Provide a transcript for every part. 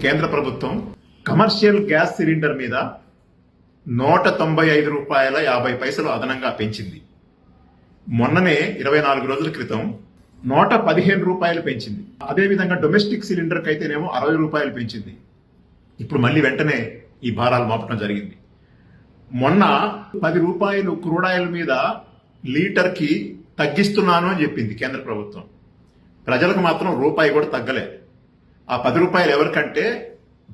కేంద్ర ప్రభుత్వం commercial gas cylinder మీద ₹195.50 అదనంగా పెంచింది. మొన్ననే 24 రోజుల క్రితం ₹115 పెంచింది. అదేవిధంగా డొమెస్టిక్ సిలిండర్ కి అయితేనేమో ₹60 పెంచింది. ఇప్పుడు మళ్ళీ వెంటనే ఈ భారాలు మోపడం జరిగింది. మొన్న ₹10 క్రూడ్ ఆయిల్ మీద లీటర్ కి తగ్గిస్తున్నాను అని చెప్పింది కేంద్ర ప్రభుత్వం. ప్రజలకు మాత్రం రూపాయి కూడా తగ్గలేదు. ఆ ₹10 ఎవరికంటే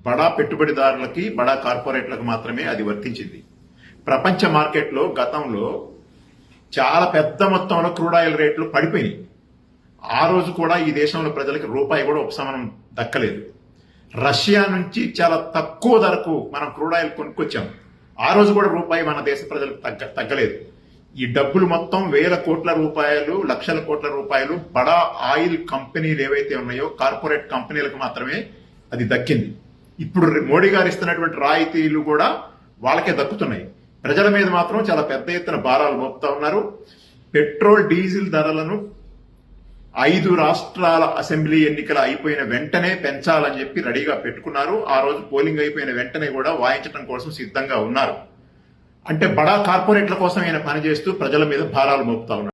బడా పెట్టుబడిదారులకి, బడా కార్పొరేట్లకు మాత్రమే అది వర్తించింది. ప్రపంచ మార్కెట్లో గతంలో చాలా పెద్ద మొత్తంలో క్రూడ్ ఆయిల్ రేట్లు పడిపోయినాయి. ఆ రోజు కూడా ఈ దేశంలో ప్రజలకు రూపాయి కూడా ఉపశమనం దక్కలేదు. రష్యా నుంచి చాలా తక్కువ ధరకు మనం క్రూడ్ ఆయిల్ కొనుక్కొచ్చాం. ఆ రోజు కూడా రూపాయి మన దేశ ప్రజలకు తగ్గలేదు. ఈ డబ్బులు మొత్తం వేల కోట్ల రూపాయలు, లక్షల కోట్ల రూపాయలు బడా ఆయిల్ కంపెనీలు ఏవైతే ఉన్నాయో కార్పొరేట్ కంపెనీలకు మాత్రమే అది దక్కింది. ఇప్పుడు మోడీ గారు ఇస్తున్నటువంటి రాయితీలు కూడా వాళ్ళకే దక్కుతున్నాయి. ప్రజల మీద మాత్రం చాలా పెద్ద ఎత్తున భారాలు మోపుతా ఉన్నారు. పెట్రోల్, డీజిల్ ధరలను 5 రాష్ట్రాల అసెంబ్లీ ఎన్నికలు అయిపోయిన వెంటనే పెంచాలని చెప్పి రెడీగా పెట్టుకున్నారు. ఆ రోజు పోలింగ్ అయిపోయిన వెంటనే కూడా వాయించడం కోసం సిద్ధంగా ఉన్నారు. అంటే బడా కార్పొరేట్ల కోసం ఆయన పనిచేస్తూ ప్రజల మీద భారాలు మోపుతా ఉన్నారు.